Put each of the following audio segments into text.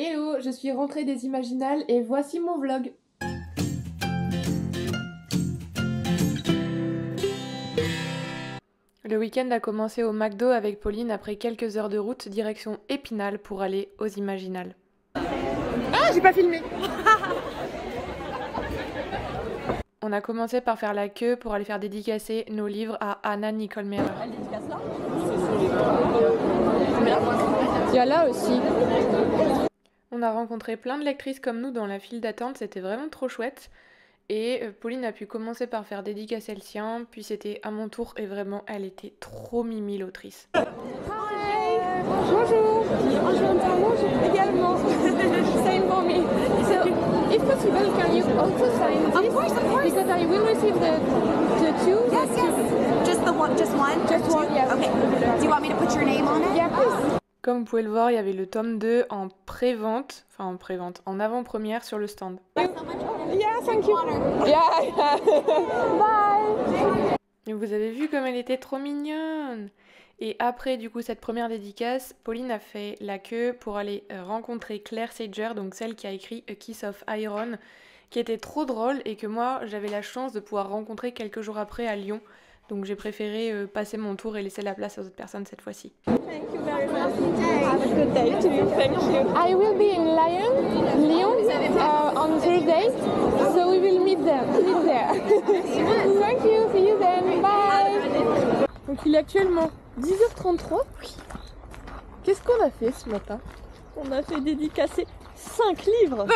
Hello, je suis rentrée des Imaginales et voici mon vlog. Le week-end a commencé au McDo avec Pauline après quelques heures de route direction Épinal pour aller aux Imaginales. Ah, j'ai pas filmé. On a commencé par faire la queue pour aller faire dédicacer nos livres à Anna Nicole Mehrer. Elle dédicace là ? Il y a là aussi. On a rencontré plein de lectrices comme nous dans la file d'attente, c'était vraiment trop chouette. Et Pauline a pu commencer par faire dédicacer le sien, puis c'était à mon tour et vraiment elle était trop mimi l'autrice. Hi. Bonjour. Bonjour également. Same for me. So, if possible, can you also sign this? Of course. Because I will receive the two. Yes. Just the one. Just one. Just one. Yeah. Okay. Do you want me to put your name on it? Yeah, please. Comme vous pouvez le voir, il y avait le tome 2 en en avant-première sur le stand. Yeah, thank you. Yeah. Bye. Et vous avez vu comme elle était trop mignonne. Et après du coup cette première dédicace, Pauline a fait la queue pour aller rencontrer Claire Sager, donc celle qui a écrit A Kiss of Iron, qui était trop drôle et que moi j'avais la chance de pouvoir rencontrer quelques jours après à Lyon. Donc j'ai préféré passer mon tour et laisser la place aux autres personnes cette fois-ci. Thank you very much. Have a good day too. Thank you. I will be in Lyon on Thursday, so we will meet there. Thank you. See you then. Bye. Donc il est actuellement 10h33. Qu'est-ce qu'on a fait ce matin? On a fait dédicacer 5 livres.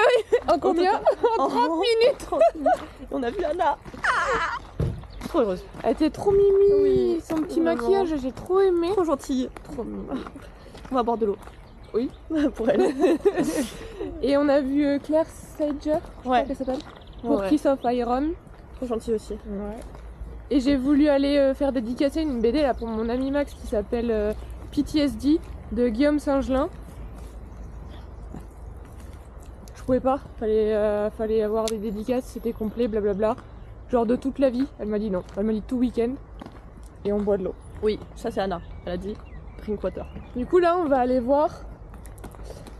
En combien? En 30 minutes. 30 minutes. On a vu Anna. Trop heureuse. Elle était trop mimi. Oui. Son petit Vraiment. maquillage, j'ai trop aimé. Trop gentille. Trop mimi. On va boire de l'eau. Oui. Pour elle. Et on a vu Claire Sager, je crois qu'elle s'appelle, pour Ouais. Kiss of Iron. Trop gentille aussi. Ouais. Et j'ai voulu aller faire dédicacer une BD là pour mon ami Max qui s'appelle PTSD de Guillaume Singelin. Je pouvais pas, fallait avoir des dédicaces, c'était complet, blablabla. Genre de toute la vie. Elle m'a dit non, elle m'a dit tout week-end et on boit de l'eau. Oui, ça c'est Anna. Elle a dit drink water. Du coup là on va aller voir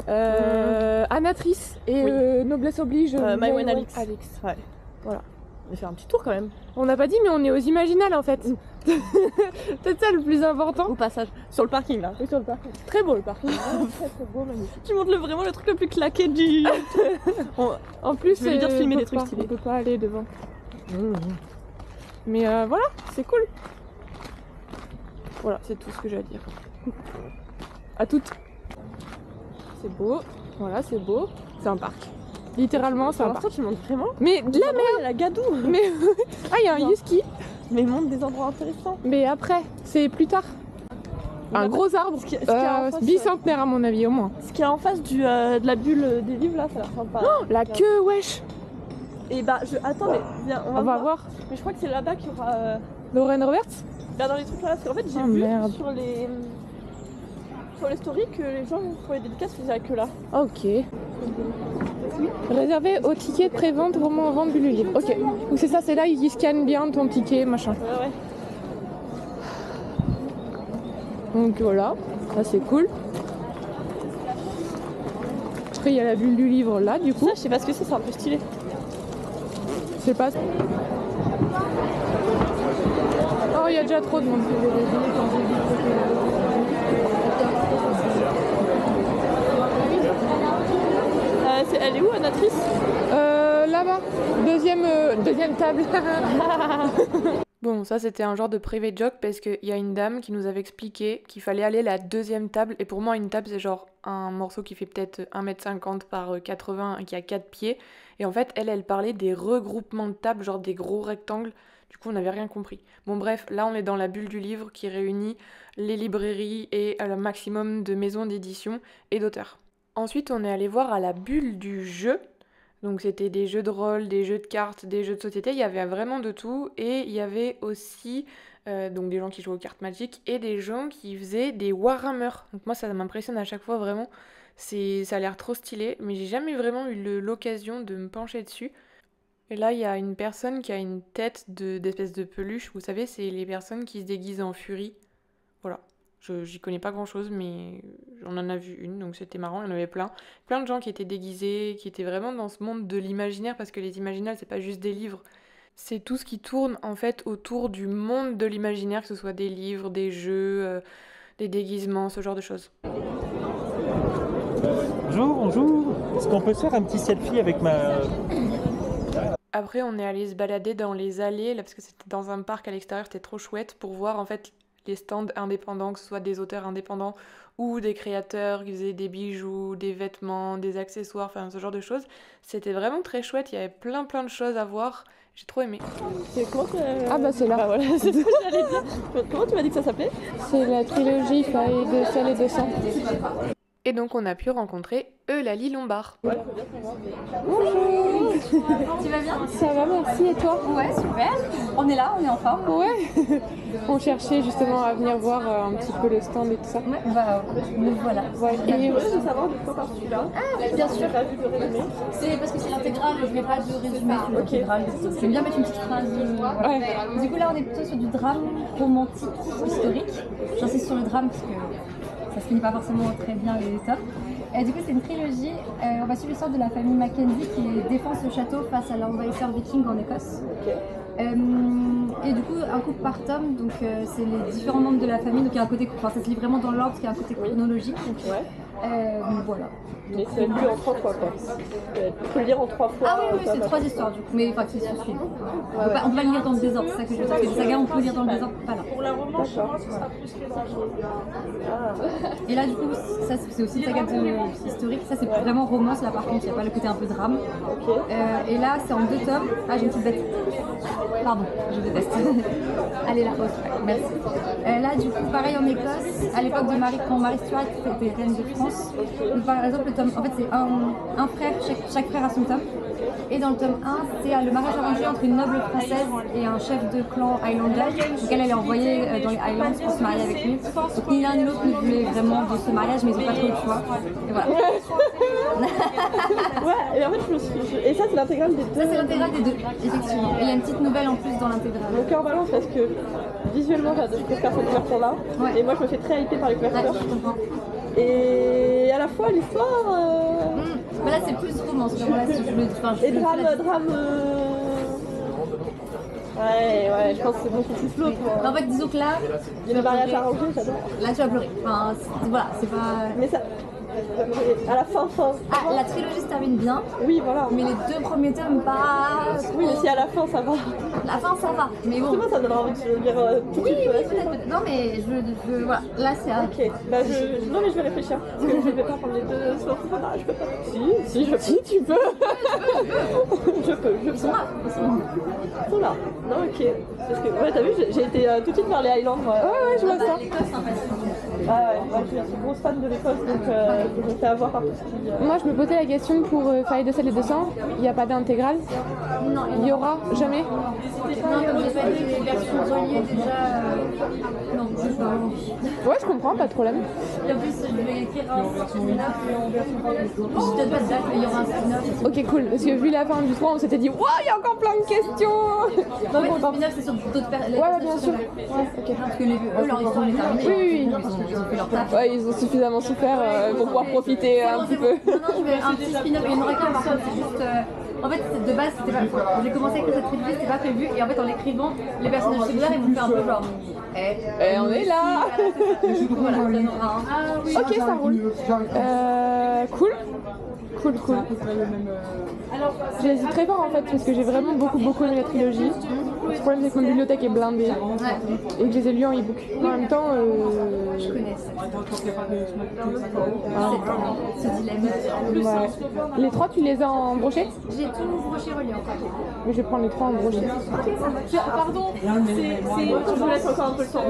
Anatrice et Oui. Noblesse oblige Maïwenn Alex. Ouais. Voilà. On va faire un petit tour quand même. On n'a pas dit mais on est aux Imaginales en fait. Peut-être ça le plus important. Au passage. Sur le parking là. Oui, sur le parking. Très beau le parking. Très beau, magnifique. Tu montres vraiment le truc le plus claqué du. En plus, Je vais lui dire de filmer on des peut trucs pas- stylés. On peut pas aller devant. Mais voilà, c'est cool. Voilà, c'est tout ce que j'ai à dire. À toutes. C'est beau. Voilà, c'est beau. C'est un parc. Littéralement, c'est Pour un l'instant, parc. tu montres vraiment. Mais de la merde. Il y a la gadou. Mais ah, il y a un Non. husky. Mais montre des endroits intéressants. Mais après, c'est plus tard. Un gros arbre. Ce qu'il y a en face, bicentenaire à mon avis, au moins. Ce qu'il y a en face de la bulle des livres là, ça a l'air sympa. La queue, wesh. Et bah, attends, mais viens, on va voir. Mais je crois que c'est là-bas qu'il y aura. Lorraine Roberts. Là dans les trucs là, parce qu'en fait, j'ai Oh, vu merde. sur les stories que les gens pour les dédicaces faisaient la queue là. Ok. Réservé au ticket de pré-vente, vraiment en vente du livre. Ok. Donc c'est ça, c'est là, ils scannent bien ton ticket, machin. Ouais. Donc voilà, ça c'est cool. Après il y a la bulle du livre là, du coup. Ça, je sais pas ce que c'est un peu stylé. Je sais pas. Oh, il y a déjà trop de monde. Elle est où, Anatrice? Là-bas, deuxième table. Bon, ça c'était un genre de private joke parce qu'il y a une dame qui nous avait expliqué qu'il fallait aller à la deuxième table. Et pour moi, une table c'est genre un morceau qui fait peut-être 1m50 par 80 et qui a 4 pieds. Et en fait, elle parlait des regroupements de tables, genre des gros rectangles. Du coup, on n'avait rien compris. Bon bref, là on est dans la bulle du livre qui réunit les librairies et le maximum de maisons d'édition et d'auteurs. Ensuite, on est allé voir à la bulle du jeu. Donc c'était des jeux de rôle, des jeux de cartes, des jeux de société, il y avait vraiment de tout. Et il y avait aussi donc des gens qui jouaient aux cartes Magic et des gens qui faisaient des Warhammer. Donc moi ça m'impressionne à chaque fois vraiment, ça a l'air trop stylé, mais j'ai jamais vraiment eu l'occasion de me pencher dessus. Et là il y a une personne qui a une tête d'espèce de peluche, vous savez c'est les personnes qui se déguisent en furie. Voilà, J'y connais pas grand chose, mais on en a vu une, donc c'était marrant. Il y en avait plein. Plein de gens qui étaient déguisés, qui étaient vraiment dans ce monde de l'imaginaire, parce que les Imaginales, c'est pas juste des livres. C'est tout ce qui tourne en fait autour du monde de l'imaginaire, que ce soit des livres, des jeux, des déguisements, ce genre de choses. Bonjour, bonjour. Est-ce qu'on peut se faire un petit selfie avec ma... Après, on est allé se balader dans les allées, là, parce que c'était dans un parc à l'extérieur, c'était trop chouette pour voir en fait les stands indépendants, que ce soit des auteurs indépendants ou des créateurs qui faisaient des bijoux, des vêtements, des accessoires, enfin ce genre de choses. C'était vraiment très chouette, il y avait plein de choses à voir. J'ai trop aimé. Ah bah c'est là. Ah voilà, c'est ce que j'allais dire. Comment tu m'as dit que ça s'appelait? C'est la trilogie Faille de sel et de sang. Et donc on a pu rencontrer Eulalie Lombard. Bonjour. Tu vas bien? Ça va, merci. Et toi? Ouais, super. On est là, on est en forme. Ouais. On cherchait justement à venir voir un petit peu le stand et tout ça. Ouais, bah, nous voilà. Ouais. Et Je veux savoir de quoi parles-tu-là? Ah oui, bien sûr. J'ai pas vu de résumé. C'est parce que c'est l'intégrale, je mets pas de résumé sur l'intégrale. J'aime bien mettre une petite phrase. Voilà. Ouais. Du coup, là, on est plutôt sur du drame romantique historique. J'insiste sur le drame parce que ça se finit pas forcément très bien les tops. Et du coup, c'est une trilogie. On va suivre l'histoire de la famille Mackenzie qui défense le château face à l'envahisseur viking en Écosse. Et du coup, un couple par tome, donc c'est les différents membres de la famille. Donc il y a un côté, enfin, ça se lit vraiment dans l'ordre, parce qu'il y a un côté chronologique. Donc voilà. Mais c'est lu en 3 fois quoi. Tu peux le lire en 3 fois. Ah oui, c'est 3 histoires du coup, mais enfin c'est suivant. On peut pas le lire dans le désordre, c'est ça que je veux dire. Parce que les sagas, on peut lire dans le désordre, pas là. Pour la romance, ce sera plus les âges. Et là, du coup, ça c'est aussi une saga historique. Ça, c'est vraiment romance là par contre, il n'y a pas le côté un peu drame. Et là, c'est en 2 tomes. Ah, j'ai une petite bête. Pardon, je déteste. Allez là, merci. Là, du coup, pareil en Écosse, à l'époque de quand Marie Stuart était reine de France. Donc, par exemple, le tome, en fait, c'est un frère, chaque frère a son tome. Et dans le tome 1, c'est le mariage arrangé entre une noble française et un chef de clan Highlander. Donc elle est envoyée dans les Highlands pour se marier avec lui. Donc ni l'un ni l'autre ne voulait vraiment de ce mariage, mais ils n'ont pas trop le choix. Et voilà. Ouais, et en fait, et ça, c'est l'intégrale des deux. Ça, c'est l'intégrale des deux, effectivement. Et il y a une petite nouvelle en plus dans l'intégrale. Mon cœur balance parce que visuellement, je préfère cette couverture-là. Ouais. Et moi, je me fais très hyper par les Ouais, couvertures. je comprends. Et à la fois, l'histoire. Mais là, c'est plus romance. Là, Et drame. Ouais, je pense que c'est beaucoup plus l'autre. En fait, disons que là, Il y a le mariage arrangé, j'adore. là, tu vas pleurer. Enfin, voilà, c'est pas. Mais ça. À la fin. Ah, la trilogie se termine bien, Oui, voilà. mais les 2 premiers tomes, pas. Oui, mais si à la fin ça va. La fin, ça va. Mais bon. Justement, ça me donnera envie de se lire tout de Oui, suite. peut-être. Non, mais je voilà. Là, c'est un. Ok, bah non mais je vais réfléchir, parce que je vais pas prendre les deux soirs. Ah, je peux pas. Si, tu peux. Je peux. Ils sont là. Ils sont là. Non, ok. Parce que, ouais, t'as vu, j'ai été tout de suite vers les Highlands. Ouais, je vois ça. Ah ouais, je suis grosse fan de l'Écosse, donc je me fais avoir par tout ce qui... Moi, je me posais la question pour Faille de sel et de sang. Il n'y a pas d'intégrale? Non, Il y aura jamais? non, comme j'ai pas dit les versions reliées déjà. Non, c'est pas envie. Ouais, je comprends, pas de problème. Et en plus, je vais écrire un spin-off en version reliée. Je donne pas de date, mais il y aura un spin-off. Ok, cool. Parce que vu la fin du 3, on s'était dit, waouh, il y a encore plein de questions. En fait, le spin-off, c'est sur d'autres personnes. Ouais, bien sûr. Ouais, ok. Parce que eux, leur histoire est terminée. Oui. Ils ont fait leur taf. Ouais, ils ont suffisamment souffert pour pouvoir profiter un petit peu. Non, je vais un petit spin-off, il y en aura qu'un par contre, c'est juste. En fait, de base, c'était pas. J'ai commencé à écrire cette trilogie, c'était pas prévu, et en fait, en l'écrivant, les personnages secondaires, ils m'ont fait un peu genre. Et on est là. Du coup, voilà, ça donnera un. Ok, ça roule. Cool. J'hésiterai pas en fait parce que j'ai vraiment beaucoup aimé la trilogie. Le problème c'est que ma bibliothèque est blindée et que je les ai lus en e-book. En même temps, Je connais ce dilemme. ouais. Les 3 tu les as en brochet? J'ai tout broché relié encore. Mais je vais prendre les 3 en brochet. Pardon, je vous laisse encore un peu le temps.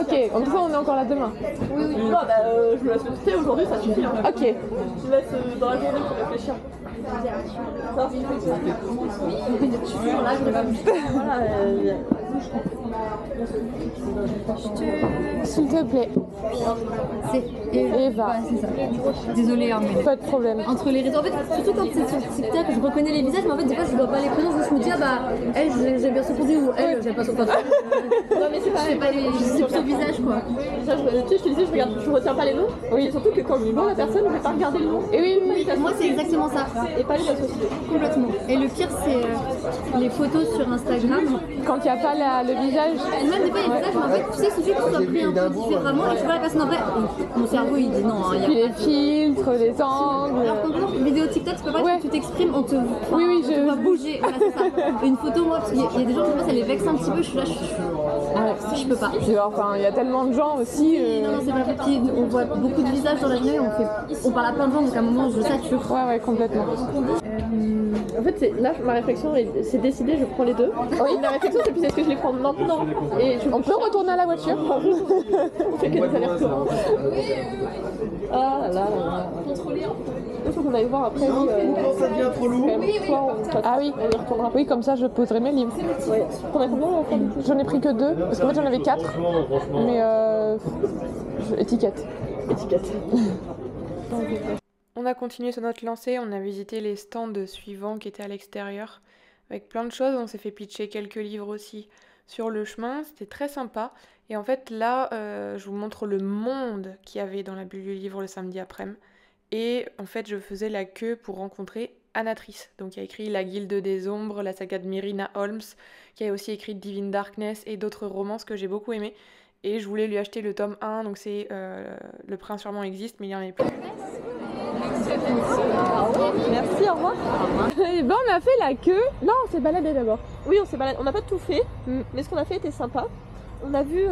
Ok, en tout cas on est encore là demain. Oui. Non, bah je me laisse méditer aujourd'hui, ça suffit. Hein. Ok. Je vous laisse dans la journée pour réfléchir. Ça, Oui, je suis toujours là, je ne vais pas bouger. voilà, S'il te plaît. C'est Eva. Ouais, c'est ça. Désolée, hein, mais Pas de problème. entre les réseaux, en fait, surtout quand c'est sur TikTok, je reconnais les visages, mais en fait, des fois, je dois pas les prénoms, je me dis, ah bah, elle, j'ai bien son contenu, ou elle, j'aime pas son contenu. Non, mais c'est Je sais pas les visages, quoi. Ça, tu sais, je te disais, je retiens pas les noms. Oui. Et surtout que quand je vois la personne, je vais pas regarder le nom. Et oui, Moi, c'est exactement ça. Et pas les associés. Complètement. Et le pire, c'est les photos sur Instagram. quand il n'y a pas le visage. Et même des fois, il y a des visages, mais en fait, tu sais, il suffit que ce soit pris un peu différemment et tu vois la personne en vrai. Mon cerveau, il dit non, hein, il Puis y a les filtres, les angles. Alors qu'en gros, vidéo TikTok, c'est pas vrai Ouais. que tu t'exprimes, on te voit, Oui, oui, on te voit bouger. Voilà, c'est ça. Une photo, moi, parce qu'il y a des gens qui ça les vexe un petit peu, je suis là, je peux pas. Enfin, il y a tellement de gens aussi. Non, c'est pas vrai. Puis on voit beaucoup de visages dans la journée, on parle à plein de gens, donc à un moment, je sature. Ouais, complètement. En fait, là, ma réflexion, c'est décidé, je prends les deux. Oui. Ma réflexion, c'est plus est-ce que je les prends maintenant et On peut retourner à la voiture. On fait que des allers-retours. Ah là là. Il faut qu'on aille voir après. Ça devient trop lourd. Ah oui. On y retournera. Oui, comme ça je poserai mes livres. Ouais. On a combien on fait J'en ai pris que 2, parce qu'en fait j'en avais 4. Mais étiquette. Étiquette. On a continué sur notre lancée, on a visité les stands suivants qui étaient à l'extérieur, avec plein de choses, on s'est fait pitcher quelques livres aussi sur le chemin, c'était très sympa. Et en fait là, je vous montre le monde qu'il y avait dans la bulle du livre le samedi après-midi. Et en fait je faisais la queue pour rencontrer Anatrice, donc qui a écrit La Guilde des Ombres, la saga de Myrina Holmes, qui a aussi écrit Divine Darkness et d'autres romances que j'ai beaucoup aimées. Et je voulais lui acheter le tome 1, donc c'est Le Prince sûrement existe, mais il n'y en avait plus. Merci, au revoir. Et ben on a fait la queue. Non, on s'est baladé d'abord. Oui, on s'est baladé. On n'a pas tout fait, mais ce qu'on a fait était sympa. On a vu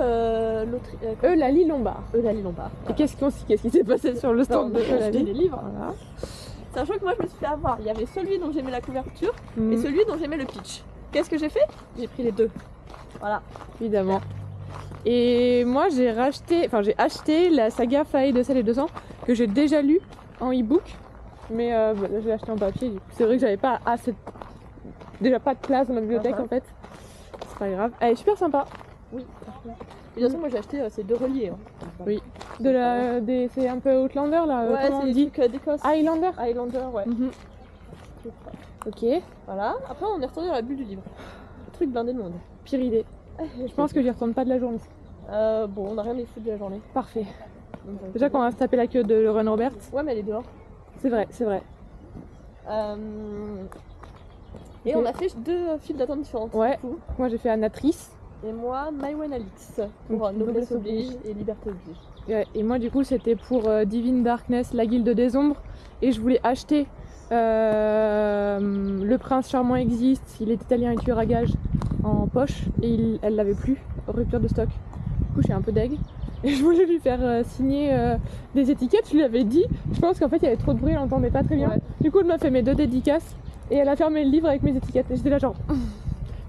Eulalie Lombard. Eulalie Lombard. Et qu'est-ce qui s'est passé sur le stand de J'ai Eulalie? des livres. Voilà. Sachant que moi je me suis fait avoir. Il y avait celui dont j'aimais la couverture et celui dont j'aimais le pitch. Qu'est-ce que j'ai fait? J'ai pris les deux. Voilà. Évidemment. Et moi j'ai acheté la saga Fae de Sel et 200 que j'ai déjà lu en e-book. Mais là je l'ai acheté en papier. C'est vrai que j'avais pas déjà pas de place dans ma bibliothèque en fait. C'est pas grave. Elle est super sympa. Oui. Et de toute façon, moi j'ai acheté ces deux reliés. Hein. Oui. C'est un peu Outlander là. Ouais, comment on c'est dit d'Écosse. Highlander. Highlander, ouais. Ok. Voilà. Après, on est retourné dans la bulle du livre. Le truc blindé de monde. Pire idée. Je pense que j'y retourne pas de la journée. Bon, on n'a rien à foutre de la journée. Parfait. Déjà qu'on va se taper la queue de Lauren Roberts. Ouais, mais elle est dehors. C'est vrai, c'est vrai. Et Ok. on a fait deux files d'attente différentes. Ouais. Du coup. Moi j'ai fait Anatrice. Et moi, Maïwen Alix. Pour Donc, Noblesse Noblesse oblige et Liberté oblige. Et moi du coup c'était pour Divine Darkness, la Guilde des Ombres. Et je voulais acheter Le Prince charmant existe, il est italien et tueur à gages en poche. Et elle l'avait plus, rupture de stock. Du coup je suis un peu deg. Et je voulais lui faire signer des étiquettes, je lui avais dit. Je pense qu'en fait il y avait trop de bruit, elle n'entendait pas très bien. Ouais. Du coup elle m'a fait mes 2 dédicaces. Et elle a fermé le livre avec mes étiquettes. Et j'étais là genre...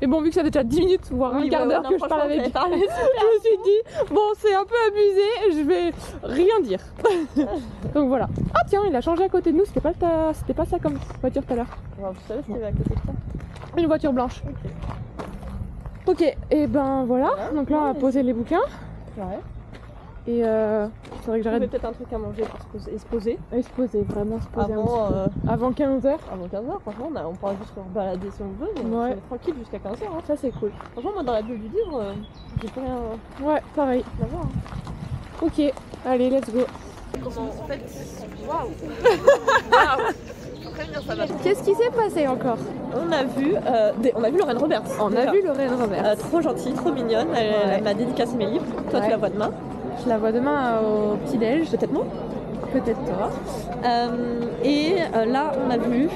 Mais bon, vu que ça fait déjà 10 minutes, voire un quart d'heure que je parle avec elle, je me suis dit, bon, c'est un peu abusé, je vais rien dire. Donc voilà. Ah tiens, il a changé à côté de nous, c'était pas ça comme voiture tout à l'heure. Ouais, vous savez, c'était à côté de ça. Une voiture blanche. Ok, et ben voilà. Donc là, on va poser les bouquins. Ouais. Et c'est vrai que j'arrête. Peut-être un truc à manger pour se poser. Et se poser, vraiment se poser avant, un petit peu. Avant 15h. Avant 15h, franchement, on pourra juste se balader si on veut. Mais Ouais. on est tranquille jusqu'à 15h. Hein. Ça, c'est cool. Franchement, moi, dans la bulle du livre, j'ai pas rien Ouais, pareil. à voir. Hein. Ok, allez, let's go. Comment en fait. Waouh! Prévenir, ça va. Qu'est-ce qui s'est passé encore? On a vu Lauren Roberts. On a vu Lauren Roberts. Trop gentille, trop mignonne. Elle m'a dédicacé mes livres. Toi, tu la vois demain. Je la vois demain au petit-déj. Peut-être moi. Peut-être toi. Là, on a vu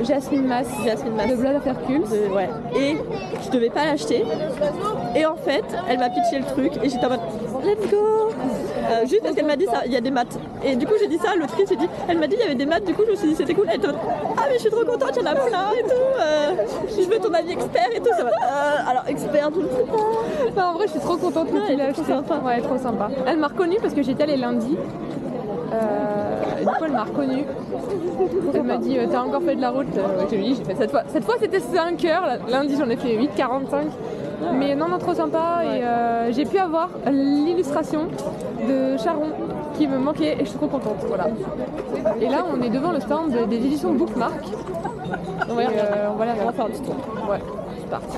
Jasmine Mass. De Blood of Hercule. Ouais. Et je devais pas l'acheter. Et en fait, elle m'a pitché le truc et j'étais en mode let's go. Juste parce qu'elle m'a dit ça, il y a des maths. Et du coup, j'ai dit ça à l'autrice, elle m'a dit il y avait des maths, du coup, je me suis dit c'était cool. Elle était en mode ah, mais je suis trop contente, il y en a plein et tout. Je veux ton avis expert et tout. Ça va. Alors, expert, je ne sais pas. Non, en vrai, je suis trop contente que tu l'aies acheté. Ouais, trop sympa. Elle m'a reconnue parce que j'étais allée lundi. Et du coup, elle m'a reconnue. Elle m'a dit t'as encore fait de la route? Je lui ai dit j'ai fait cette fois c'était 5 heures. Lundi, j'en ai fait 8h45. Mais non, trop sympa. Et j'ai pu avoir l'illustration de Charon qui me manquait et je suis trop contente. Voilà. Et là, on est devant le stand des éditions Bookmark. On va faire un petit tour. Ouais, c'est parti.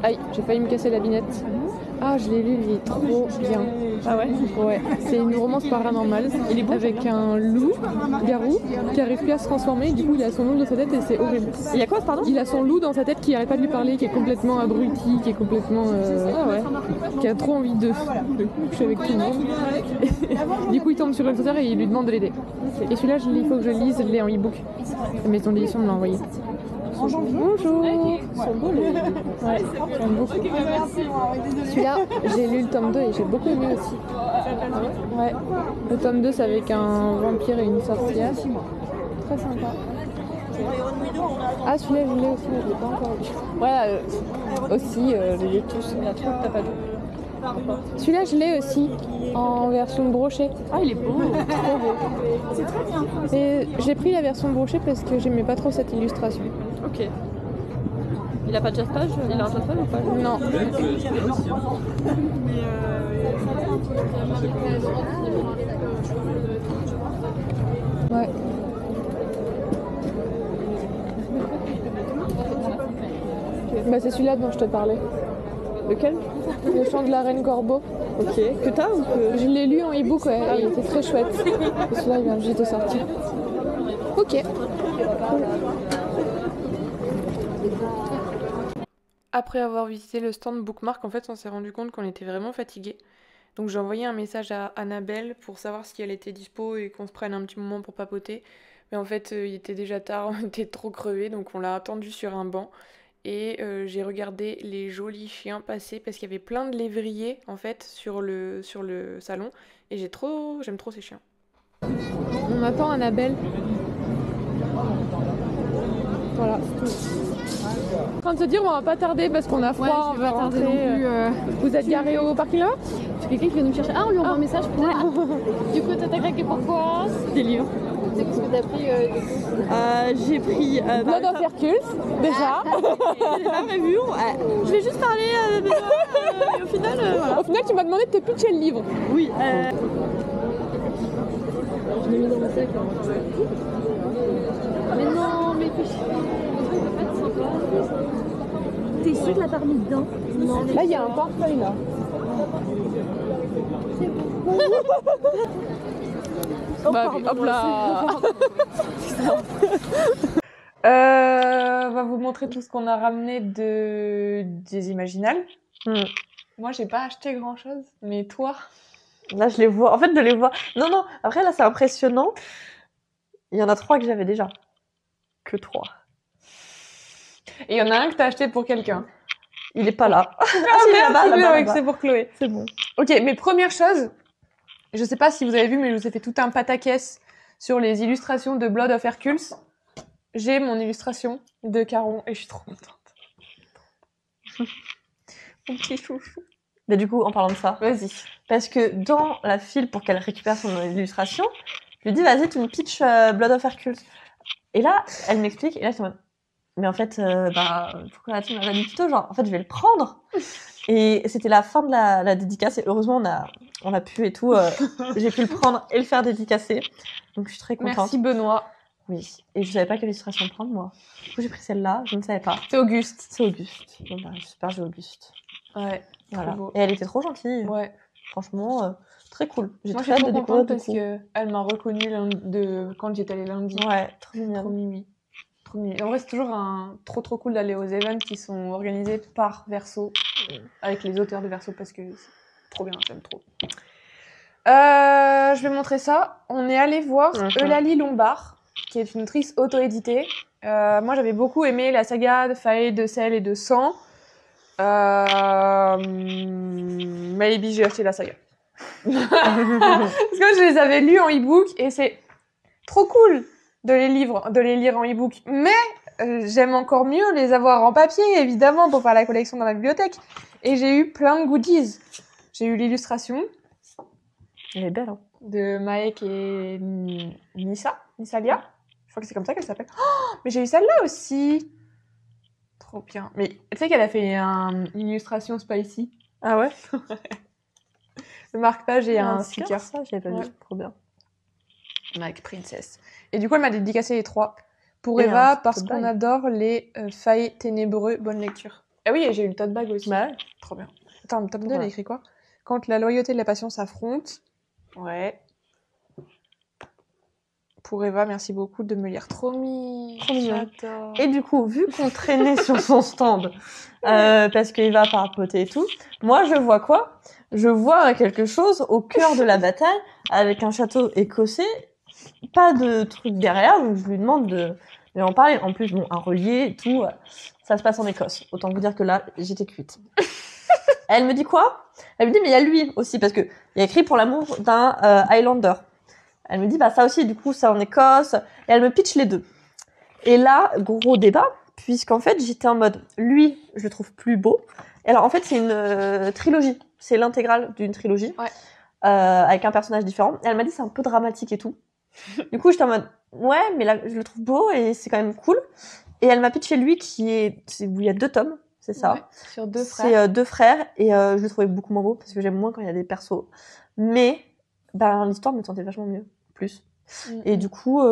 Aïe, j'ai failli me casser la binette. Ah, je l'ai lu, il est trop bien. Ah ouais? Ouais, c'est une romance paranormale. Il est beau, avec un loup-garou qui arrive plus à se transformer. Du coup, il a son loup dans sa tête et c'est horrible. Il y a quoi, pardon? Il a son loup dans sa tête qui arrête pas de lui parler, qui est complètement abruti, qui est complètement. Qui a trop envie de coucher avec tout le monde. Du coup, il tombe sur le trottoir et il lui demande de l'aider. Et celui-là, il faut que je lise, je l'ai en e-book. La maison d'édition me l'a envoyé. Bonjour. Ils sont beaux les. Ouais, j'aime beaucoup. Celui-là, j'ai lu le tome 2 et j'ai beaucoup aimé aussi. Ouais. Le tome 2, c'est avec un vampire et une sorcière. Très sympa. Ah, celui-là, je l'ai aussi, mais je l'ai pas encore lu. Voilà, aussi, je les ai tous. Il y a trois que t'as pas lu. Celui-là, je l'ai aussi en version brochée. Ah, il est beau, trop beau. C'est très bien. Et j'ai pris la version brochée parce que j'aimais pas trop cette illustration. Ok. Il a pas de jaspage? Il a un jaspage ou pas? Non. Ouais. Bah, c'est celui-là dont je te parlais. Lequel? Le chant de la reine Corbeau. Ok. Que t'as ou que... Je l'ai lu en e-book, ouais, et il était très chouette. Et celui-là, il vient juste de sortir. Ok. Après avoir visité le stand Bookmark, en fait, on s'est rendu compte qu'on était vraiment fatigués. Donc j'ai envoyé un message à Annabelle pour savoir si elle était dispo et qu'on se prenne un petit moment pour papoter. Mais en fait, il était déjà tard, on était trop crevés, donc on l'a attendu sur un banc. Et j'ai regardé les jolis chiens passer parce qu'il y avait plein de lévriers en fait sur le salon. Et j'aime trop ces chiens. On attend Annabelle. Voilà, c'est tout. En train de se dire, on va pas tarder parce qu'on a froid, on va rentrer. Vous êtes garés au parking là? C'est quelqu'un qui vient nous chercher. Ah, on lui envoie un message pour. Du coup, t'as craqué pourquoi? Des livres. C'est qu'est-ce que t'as pris J'ai pris... Blood of Hercules, déjà. J'ai pas prévu. Je vais juste parler de toi. Et au final, voilà. Au final, tu m'as demandé de te pitcher le livre. Oui. Je l'ai mis dans mon sac. Mais non, mais t'es sûr que l'as pas remis dedans? Non. Là, il y a un portefeuille là. Bah, hop là. On va vous montrer tout ce qu'on a ramené des Imaginales. Moi, j'ai pas acheté grand chose, mais toi? Là, je les vois. En fait, de les voir. Non. Après, là, c'est impressionnant. Il y en a 3 que j'avais déjà. Que 3. Et il y en a un que t'as acheté pour quelqu'un. Il est pas là. C'est pour Chloé. C'est bon. Ok, mais première chose, je sais pas si vous avez vu, mais je vous ai fait tout un pataquès sur les illustrations de Blood of Hercules. J'ai mon illustration de Caron et je suis trop contente. Mon petit chouchou. Mais du coup, en parlant de ça, vas-y. Parce que dans la file pour qu'elle récupère son illustration, je lui dis vas-y, tu me pitches Blood of Hercules. Et là, elle m'explique, et là, je suis en mode, mais en fait, pourquoi tu m'as dit tuto? Genre, en fait, je vais le prendre. Et c'était la fin de la dédicace, et heureusement, on a pu et tout. J'ai pu le prendre et le faire dédicacer. Donc, je suis très contente. Merci, Benoît. Oui. Et je savais pas quelle illustration prendre, moi. Du coup, j'ai pris celle-là, je ne savais pas. C'est Auguste. C'est Auguste. Bon, bah, super, j'ai Auguste. Ouais. Voilà. Et elle était trop gentille. Ouais. Franchement, très cool. Moi, je suis trop contente parce qu'elle m'a reconnue quand j'étais allée lundi. Ouais, trop mignonne. Trop mimi. Trop mimi. En vrai, c'est toujours trop cool d'aller aux events qui sont organisés par Verso, avec les auteurs de Verso, parce que c'est trop bien, j'aime trop. Je vais montrer ça. On est allé voir Eulalie Lombard, qui est une autrice auto-éditée. Moi, j'avais beaucoup aimé la saga de Faye, de Sel et de Sang. Maybe j'ai acheté la saga. Parce que je les avais lus en e-book et c'est trop cool de les lire en e-book. Mais j'aime encore mieux les avoir en papier, évidemment, pour faire la collection dans ma bibliothèque. Et j'ai eu plein de goodies. J'ai eu l'illustration. Elle est belle, hein. De Maek et Nisalia. crois que c'est comme ça qu'elle s'appelle. Oh, mais j'ai eu celle-là aussi. Trop bien. Mais tu sais qu'elle a fait une illustration spicy. Ah ouais? Le marque-page et un sticker. Ça, j'avais pas Ouais. vu. Trop bien. Avec Princess. Et du coup, elle m'a dédicacé les 3. Pour Et Eva, un parce tote qu'on bag. adore les failles ténébreux. Bonne lecture. Ah oui, et j'ai eu le tote bag aussi. Bah ouais. Trop bien. Attends, le tome 2, elle Voilà. a écrit quoi? Quand la loyauté et la passion s'affrontent. Ouais. Pour Eva, merci beaucoup de me lire. Trop mignon. Trop mignon. J'adore. Et du coup, vu qu'on traînait sur son stand, parce qu'il va papoter et tout, moi je vois quoi? Je vois quelque chose au cœur de la bataille, avec un château écossais, pas de truc derrière, donc je lui demande de en parler. En plus, bon, un relief et tout, ça se passe en Écosse. Autant vous dire que là, j'étais cuite. Elle me dit quoi? Elle me dit, mais il y a lui aussi, parce que il y a écrit pour l'amour d'un Highlander. Elle me dit, bah ça aussi, du coup, c'est en Écosse. Et elle me pitch les deux. Et là, gros débat, puisqu'en fait, j'étais en mode, lui, je le trouve plus beau. Et alors, en fait, c'est une trilogie. C'est l'intégrale d'une trilogie. Ouais. Avec un personnage différent. Et elle m'a dit, c'est un peu dramatique et tout. Du coup, j'étais en mode, ouais, mais là, je le trouve beau et c'est quand même cool. Et elle m'a pitché lui où il y a 2 tomes. C'est ça. Ouais, sur 2 frères. C'est 2 frères. Et je le trouvais beaucoup moins beau parce que j'aime moins quand il y a des persos. Mais, ben, l'histoire me tentait vachement mieux. Plus. Et du coup,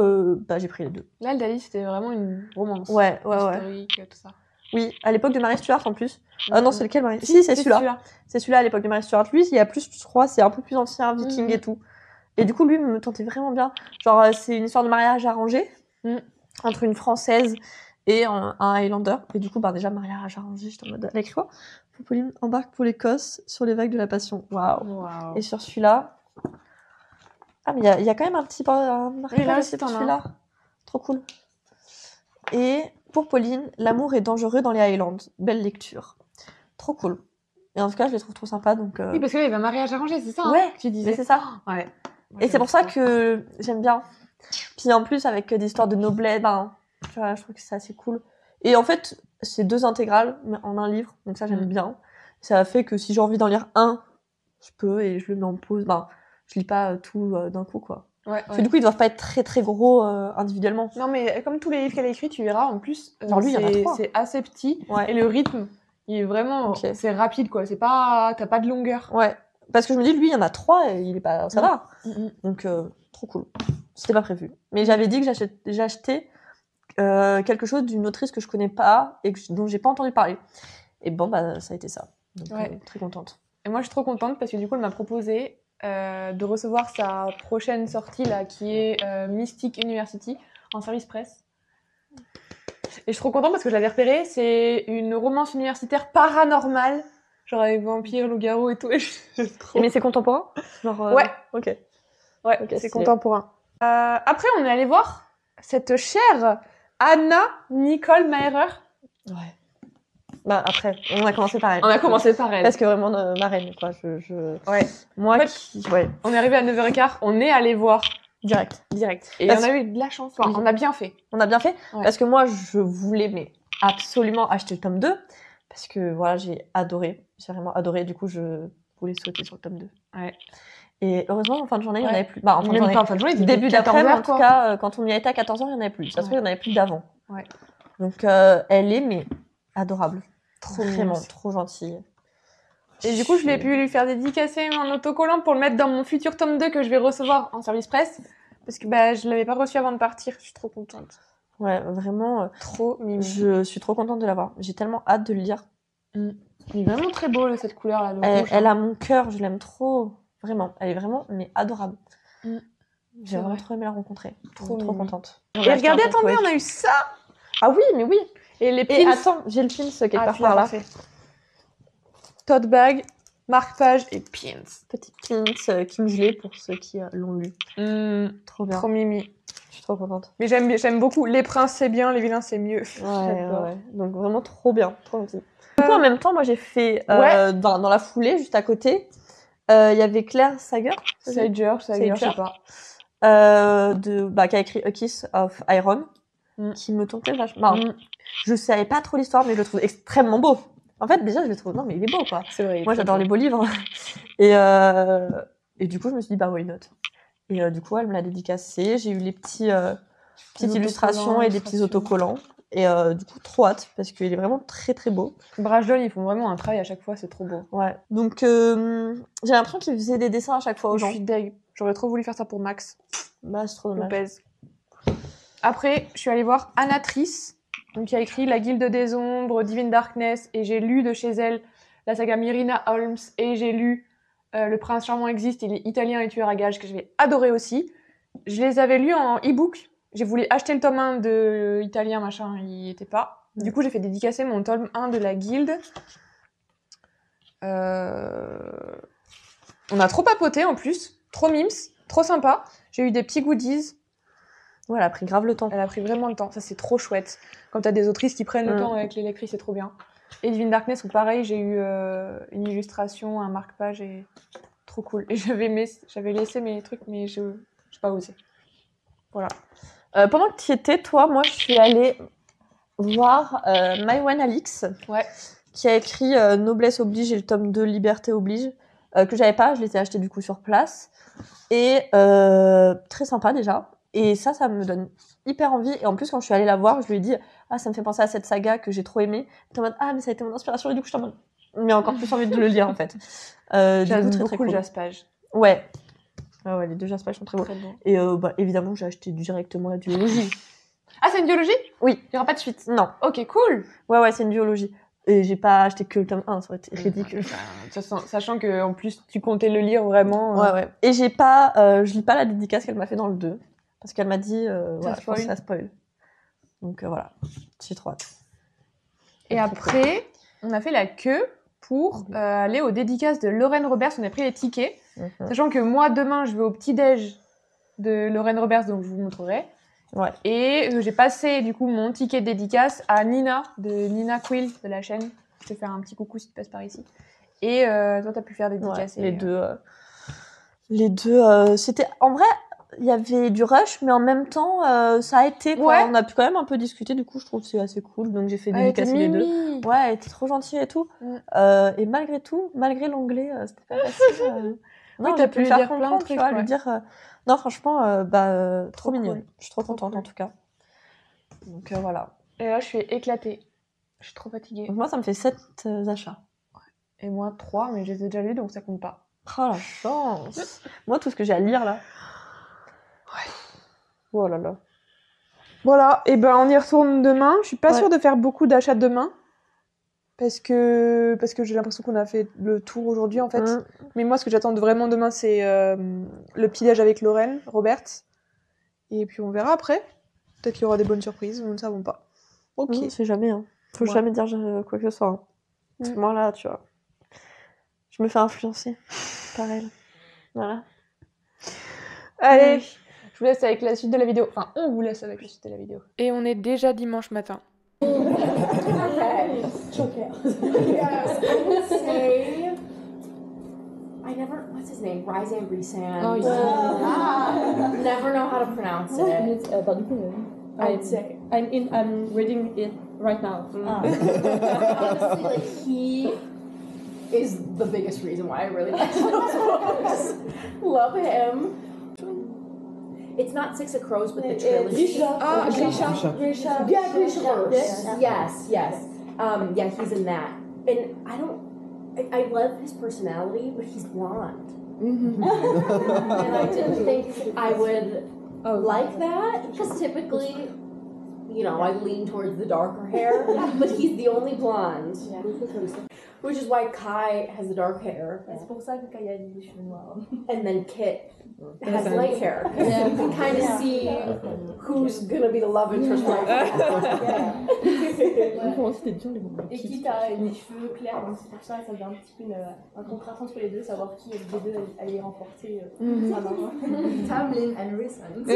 j'ai pris les 2. Là, le Dali, c'était vraiment une romance. Ouais. Historique, tout ça. Oui, à l'époque de Mary Stuart en plus. Non, c'est lequel Mary? Si, c'est celui-là. celui-là. C'est celui-là à l'époque de Mary Stuart. Lui, il y a plus, je crois, c'est un peu plus ancien, viking et tout. Et du coup, lui me tentait vraiment bien. Genre, c'est une histoire de mariage arrangé entre une Française et un Highlander. Et du coup, déjà, mariage arrangé, j'étais en mode, elle a écrit quoi? Pauline embarque pour l'Écosse sur les vagues de la passion. Waouh. Et sur celui-là, ah, mais il y a quand même un petit marquage là aussi aussi, pour t'en as celui-là. Trop cool. Et pour Pauline, l'amour est dangereux dans les Highlands. Belle lecture. Trop cool. Et en tout cas, je les trouve trop sympas. Donc, Oui, parce qu'il y avait un mariage arrangé, c'est ça? ouais, hein, que tu disais. mais c'est ça. Ouais. Et c'est pour ça que j'aime bien. Puis en plus, avec des histoires de noblesse, tu vois, je trouve que c'est assez cool. Et en fait, c'est 2 intégrales mais en un livre. Donc ça, j'aime bien. Ça fait que si j'ai envie d'en lire un, je peux et je le mets en pause. Je lis pas tout d'un coup, quoi. Ouais, Parce que du coup, ils doivent pas être très très gros individuellement. Non, mais comme tous les livres qu'elle a écrits, tu verras, en plus, Genre lui, il y en a 3. c'est assez petit. Ouais. Et le rythme, il est vraiment... Ok. C'est rapide, quoi. C'est pas... T'as pas de longueur. Ouais. Parce que je me dis, lui, il y en a 3 et il est pas... ça va. Donc, trop cool. C'était pas prévu. Mais j'avais dit que j'achetais quelque chose d'une autrice que je connais pas et dont j'ai pas entendu parler. Et bon, ça a été ça. Donc, très contente. Et moi, je suis trop contente parce que du coup, elle m'a proposé de recevoir sa prochaine sortie, là, qui est Mystic University, en service presse. Et je suis trop contente parce que je l'avais repérée. C'est une romance universitaire paranormale, genre avec vampires, loups-garous et tout. Et Mais c'est contemporain? Genre, ouais. Ok. Ouais, Ok, c'est stylé. contemporain. Après, on est allé voir cette chère Anna Nicole Mairer. Ouais. Après, on a commencé par elle. On a commencé par elle. Parce que vraiment, ma reine, quoi. Ouais. Moi, En fait, ouais. On est arrivé à 9h15, on est allé voir Direct. Et Parce- on a eu de la chance. Enfin, Oui. on a bien fait. On a bien fait. Ouais. Parce que moi, je voulais, mais absolument acheter le tome 2. Parce que, voilà, j'ai adoré. J'ai vraiment adoré. Du coup, je voulais sauter sur le tome 2. Ouais. Et heureusement, en fin de journée, il n'y en Ouais. avait plus. En fin de Même journée. pas en fin de journée, Début c'était d'après-midi, 14h, en tout quoi. cas, quand on y était à 14h, il n'y en avait plus. Ça se trouve, il n'y en avait plus d'avant. Ouais. Donc, elle est, mais adorable. Trop Vraiment, mignonne. trop gentille. Et du coup, je l'ai pu lui faire dédicacer en autocollant pour le mettre dans mon futur tome 2 que je vais recevoir en service presse. Parce que je l'avais pas reçu avant de partir. Je suis trop contente. Ouais, vraiment, Trop mignon. je suis trop contente de l'avoir. J'ai tellement hâte de le lire. Il est vraiment très beau, cette couleur-là. Le rouge, Elle a mon cœur, je l'aime trop. Vraiment, elle est vraiment, mais adorable. C'est J'ai vraiment vrai. trop aimé la rencontrer. Trop Trop mignon. contente. Et regardez, attendez, on a eu ça. Ah oui, mais oui. Et les Et pins. attends, j'ai le pins quelque part tu l'as par là. pas fait. Tote bag, marque-page et pins. Petit pins Kim Gelé pour ceux qui l'ont lu. Trop bien. Trop mimi. Je suis trop contente. Mais j'aime beaucoup. Les princes, c'est bien, les vilains, c'est mieux. Ouais. Donc vraiment trop bien. Trop gentil. Du coup, en même temps, moi j'ai fait dans la foulée, juste à côté, il y avait Claire Sager. Sager, je sais pas. Qui a écrit A Kiss of Iron, qui me tentait vachement. Je savais pas trop l'histoire, mais je le trouve extrêmement beau. En fait, déjà, je le trouve, non, mais il est beau, quoi. C'est vrai. Moi, j'adore les beaux livres. Et du coup, je me suis dit, why not? Et du coup, elle me l'a dédicacé. J'ai eu les petits Petites Des illustrations autocollants, et des petits autocollants. Et du coup, trop hâte parce qu'il est vraiment très très beau. Brajlon, ils font vraiment un travail à chaque fois, c'est trop beau. Ouais. Donc, j'ai l'impression qu'ils faisaient des dessins à chaque fois aux Je gens. suis deg. J'aurais trop voulu faire ça pour Max. Bah, c'est trop dommage. Lopez. Après, je suis allée voir Anatrice, donc qui a écrit La Guilde des Ombres, Divine Darkness, et j'ai lu de chez elle la saga Myrina Holmes, et j'ai lu Le Prince Charmant existe, il est italien et tueur à gages, que j'avais adoré aussi. Je les avais lus en e-book. J'ai voulu acheter le tome 1 de italien, machin, il n'y était pas. Du coup, j'ai fait dédicacer mon tome 1 de la Guilde. On a trop papoté en plus, trop mimes, trop sympa. J'ai eu des petits goodies. Ouais, elle a pris grave le temps. Elle a pris vraiment le temps, ça c'est trop chouette. Quand t'as des autrices qui prennent le temps avec les lectrices, c'est trop bien. Et Divine Darkness, où pareil, j'ai eu une illustration, un marque-page, et trop cool. Et j'avais laissé mes trucs, mais j'ai pas osé. Voilà. Pendant que tu y étais, toi, moi, je suis allée voir Maïwen Alix, qui a écrit Noblesse oblige et le tome 2 Liberté oblige, que j'avais pas, je les ai achetés du coup sur place. Et très sympa déjà. Et ça me donne hyper envie. Et en plus, quand je suis allée la voir, je lui ai dit « Ah, ça me fait penser à cette saga que j'ai trop aimée. » T'es en mode « Ah, mais ça a été mon inspiration. » Et du coup, je t'en mode mais encore plus envie de le lire, en fait. J'aime beaucoup cool. le jaspage. Ouais. Ah ouais, les deux jaspages sont très beaux. Très beau. Et bah, évidemment, j'ai acheté directement la duologie. Ah, c'est une duologie ? Oui. Il n'y aura pas de suite ? Non. Ok, cool. Ouais, c'est une duologie. Et j'ai pas acheté que le tome 1, ça aurait été ridicule. Sachant que en plus, tu comptais le lire vraiment. Ouais. Et je lis pas la dédicace qu'elle m'a fait dans le 2. Parce qu'elle m'a dit, voilà, je pense que ça spoil. Donc voilà, j'ai trop hâte. Et après, on a fait la queue pour aller aux dédicaces de Lorraine Roberts. On a pris les tickets. Sachant que moi, demain, je vais au petit-déj de Lorraine Roberts, donc je vous montrerai. Ouais. Et j'ai passé, du coup, mon ticket de dédicace à Nina, de Nina Quill, de la chaîne. Je vais faire un petit coucou si tu passes par ici. Et toi, t'as pu faire dédicacer. Ouais, les deux, c'était... En vrai, il y avait du rush, mais en même temps, ça a été, quoi. Ouais. On a pu quand même un peu discuter, du coup, je trouve que c'est assez cool. Donc j'ai fait dédicacer les deux. Ouais, elle était trop gentille et tout. Et malgré tout, malgré l'anglais, c'était pas facile. Non, t'as pu lui dire plein de trucs, tu vois, lui dire... Non, franchement, trop mignonne. Cool. Je suis trop contente, en tout cas. Donc voilà. Et là, je suis éclatée. Je suis trop fatiguée. Donc moi, ça me fait 7 achats. Et moi, 3, mais je les ai déjà lus, donc ça compte pas. Oh la chance. Moi, tout ce que j'ai à lire, là. Ouais. Oh là là. Voilà, et ben on y retourne demain. Je suis pas sûre de faire beaucoup d'achats demain. Parce que j'ai l'impression qu'on a fait le tour aujourd'hui, en fait. Mais moi, ce que j'attends vraiment demain, c'est le petit-déj avec Lorraine Roberts. Et puis on verra après. Peut-être qu'il y aura des bonnes surprises, nous ne savons pas. Ok. On sait jamais, hein. Faut jamais dire quoi que ce soit. Hein. Parce que moi, là, tu vois, je me fais influencer par elle. Voilà. Allez, je vous laisse avec la suite de la vidéo. Enfin, on vous laisse avec la suite de la vidéo. Et on est déjà dimanche matin. I never, what's his name? Ryzan Brisan. Oh, yeah. Never know how to pronounce it. I'm reading it right now. Honestly, like, he is the biggest reason why I really like those books. Love him. It's not Six of Crows, but the trilogy. Grisha. Yeah, Grisha Verse. Yes. Yeah, he's in that. And I love his personality, but he's blonde. And I didn't think I would like that, because typically, you know, I lean towards the darker hair, but he's the only blonde. Yeah. Which is why Kai has the dark hair. C'est pour ça que Kai a les cheveux noirs. And then Kit has light hair. Yeah. You can kind of see who's gonna be the love interest right now. Et Kit a des cheveux clairs, donc c'est pour ça que ça fait un petit peu un contraste entre les deux, savoir qui des deux allait remporter sa main. Tamlin and Rysand.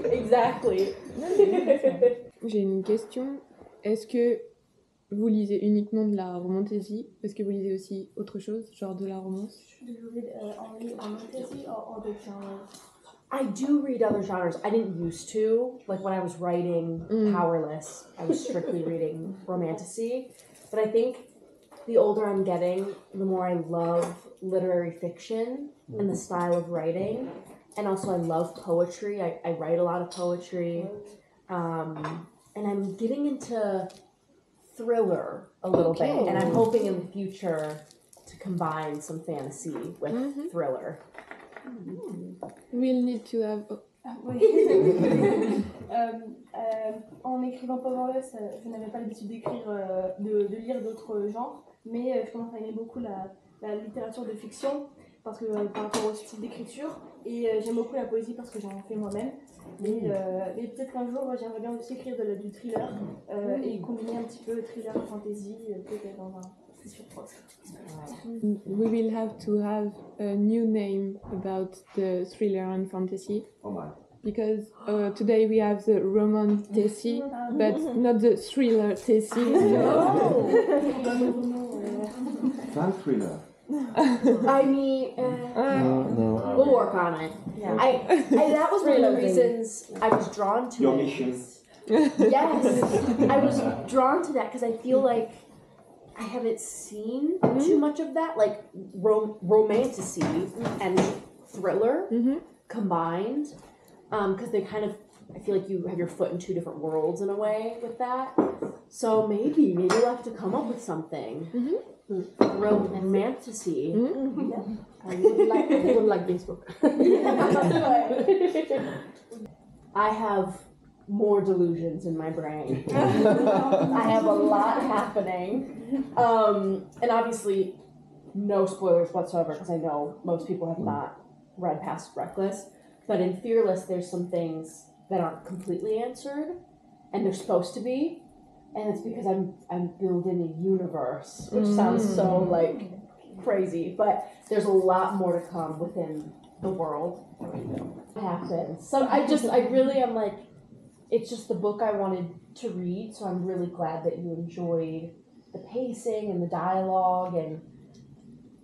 Exactly. J'ai une question. Est-ce que vous lisez uniquement de la romantasy? Est-ce que vous lisez aussi autre chose, genre de la romance? Do you read only romantasy or other genres? I do read other genres. I didn't used to. Like when I was writing Powerless, I was strictly reading romantasy. But I think the older I'm getting, the more I love literary fiction and the style of writing. and also I love poetry. I write a lot of poetry. And I'm getting into thriller a little bit, and I'm hoping in the future to combine some fantasy with thriller. We'll need to have... En écrivant Powerless, je n'avais pas l'habitude d'écrire, de lire d'autres genres, mais je commence à aimer beaucoup la littérature de fiction, parce que par rapport au style d'écriture, et j'aime beaucoup la poésie parce que j'en fais moi-même. Et peut-être qu'un jour, j'aimerais bien aussi écrire du thriller et combiner un petit peu thriller et fantasy, peut-être dans un futur proche. We will have to have a new name about the thriller and fantasy. Oh my. Because today we have the romance Tessie, but not the thriller Tessie. Fan thriller. I mean, No. we'll work on it. Yeah. I that was one of the reasons I was drawn to Your it. mission. Yes, I was drawn to that because I feel like I haven't seen too much of that, like romantasy and thriller combined. Because they kind of, I feel like you have your foot in two different worlds in a way with that. So maybe we'll have to come up with something. Romantasy. I would like this book. I have more delusions in my brain. I have a lot happening. And obviously, no spoilers whatsoever, because I know most people have not read past Reckless. But in Fearless, there's some things that aren't completely answered, and they're supposed to be. And it's because I'm building a universe, which sounds so, like, crazy. But there's a lot more to come within the world. What happens? So I really am like, it's just the book I wanted to read, so I'm really glad that you enjoyed the pacing and the dialogue. And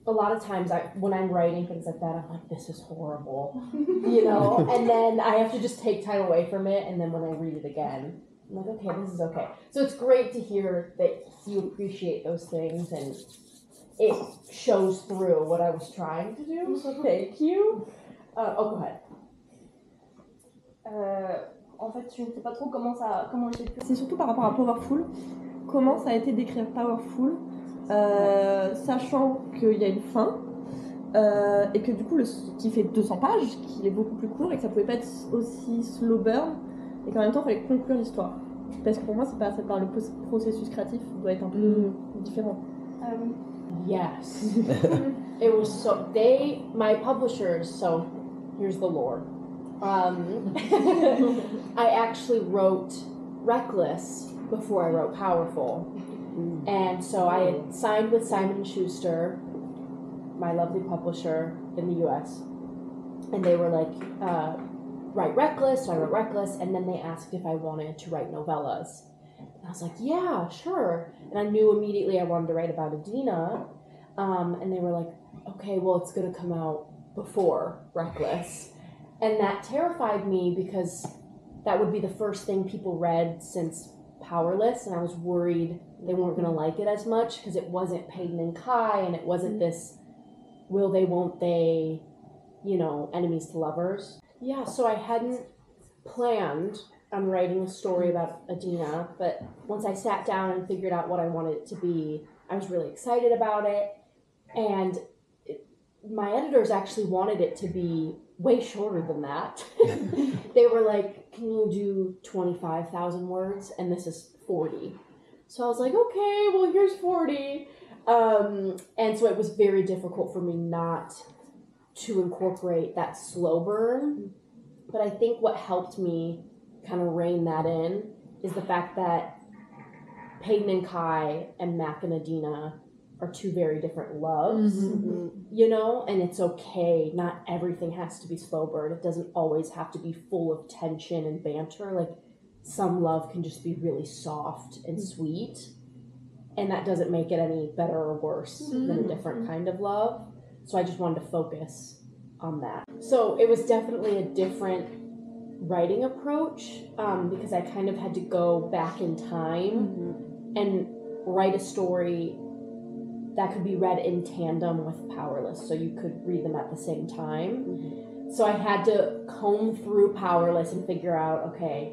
a lot of times when I'm writing things like that, I'm like, this is horrible, you know? And then I have to just take time away from it, and then when I read it again, I'm like, okay, this is okay. So it's great to hear that you appreciate those things, and it shows through what I was trying to do, so thank you. Go ahead. En fait, je ne sais pas trop comment j'ai pu... C'est surtout par rapport à Powerful. Comment ça a été d'écrire Powerful, sachant qu'il y a une fin, et que du coup, qui fait 200 pages, qu'il est beaucoup plus court, et que ça pouvait pas être aussi slow burn, et qu'en même temps, il fallait conclure l'histoire. Parce que pour moi, le processus créatif doit être un peu différent. Yes. It was so my publishers, so here's the lore. I actually wrote Reckless before I wrote Powerful. And so I had signed with Simon & Schuster, my lovely publisher in the US. And they were like, write Reckless, so I wrote Reckless, and then they asked if I wanted to write novellas. And I was like, yeah, sure. And I knew immediately I wanted to write about Adina. And they were like, okay, well, it's going to come out before Reckless. And that terrified me because that would be the first thing people read since Powerless, and I was worried they weren't going to like it as much because it wasn't Peyton and Kai, and it wasn't this will they, won't they, you know, enemies to lovers. Yeah, so I hadn't planned on writing a story about Adina, but once I sat down and figured out what I wanted it to be, I was really excited about it, and my editors actually wanted it to be way shorter than that. They were like, can you do 25,000 words? And this is 40. So I was like, okay, well, here's 40. And so it was very difficult for me not to incorporate that slow burn. But I think what helped me kind of rein that in is the fact that Peyton and Kai and Mac and Adina are two very different loves, you know, and it's okay. Not everything has to be slow burn. It doesn't always have to be full of tension and banter. Like, some love can just be really soft and sweet, and that doesn't make it any better or worse than a different kind of love. So I just wanted to focus on that. So it was definitely a different writing approach, because I kind of had to go back in time and write a story that could be read in tandem with Powerless, so you could read them at the same time. So I had to comb through Powerless and figure out, okay,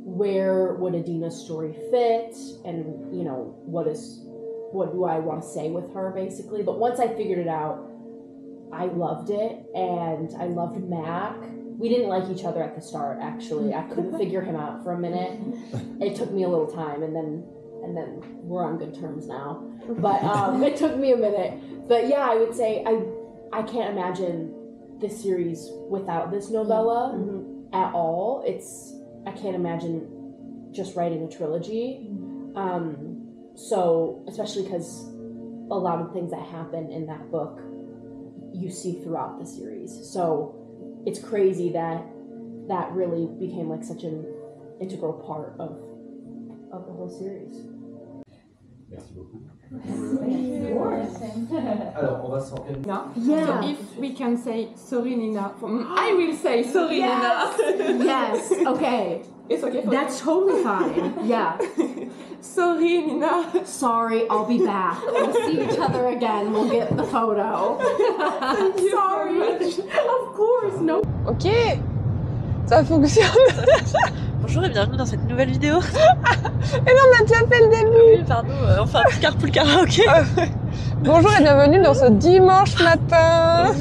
where would Adina's story fit, and you know, what do I want to say with her, basically. But once I figured it out, I loved it, and I loved Mac. We didn't like each other at the start, actually. I couldn't figure him out for a minute. It took me a little time, and then we're on good terms now. But it took me a minute. But yeah, I would say I can't imagine this series without this novella at all. I can't imagine just writing a trilogy. So, especially because a lot of things that happen in that book you see throughout the series. So it's crazy that that really became like such an integral part of the whole series. Merci beaucoup. Alors, on va s'organiser. Yeah. So if we can say sorry, Nina. I will say sorry, Nina. Yes. Okay. It's okay for That's totally fine. Yeah. Sorry, Nina. Sorry, I'll be back. We'll see each other again. We'll get the photo. Sorry. Of course. No. Ok. Ça fonctionne. Bonjour et bienvenue dans cette nouvelle vidéo. Et là, on a déjà fait le début. Oui, pardon, on fait un petit carpool karaoké. Bonjour et bienvenue dans ce dimanche matin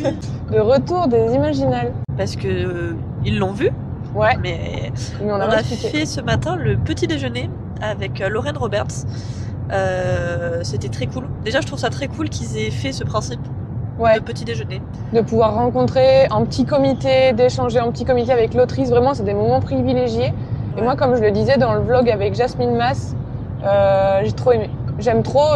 de retour des Imaginales. Parce que ils l'ont vu. Ouais. Mais on a expliqué. fait ce matin le petit déjeuner avec Lorraine Roberts. C'était très cool. Déjà, je trouve ça très cool qu'ils aient fait ce principe de petit déjeuner. De pouvoir rencontrer en petit comité, d'échanger en petit comité avec l'autrice. Vraiment, c'est des moments privilégiés. Et moi, comme je le disais dans le vlog avec Jasmine Mas, j'ai trop aimé. J'aime trop,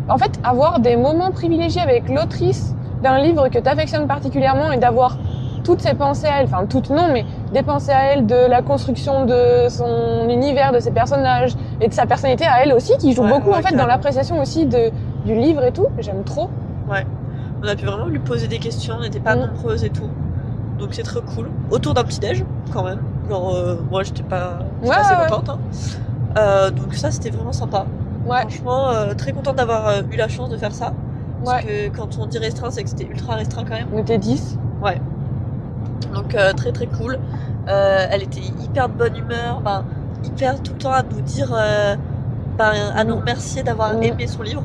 en fait, avoir des moments privilégiés avec l'autrice d'un livre que tu affectionnes particulièrement et d'avoir toutes ses pensées à elle, enfin toutes non, mais des pensées à elle, de la construction de son univers, de ses personnages et de sa personnalité à elle aussi, qui joue beaucoup en fait dans l'appréciation aussi du livre et tout. J'aime trop. Ouais. On a pu vraiment lui poser des questions, on n'était pas nombreuses et tout. Donc c'est très cool. Autour d'un petit déj, quand même. Genre, moi j'étais pas assez contente. Hein. Donc ça c'était vraiment sympa. Ouais. Franchement, très contente d'avoir eu la chance de faire ça. Parce que quand on dit restreint, c'est que c'était ultra restreint quand même. On était 10. Ouais. Donc très très cool. Elle était hyper de bonne humeur, hyper tout le temps à nous dire, à nous remercier d'avoir aimé son livre.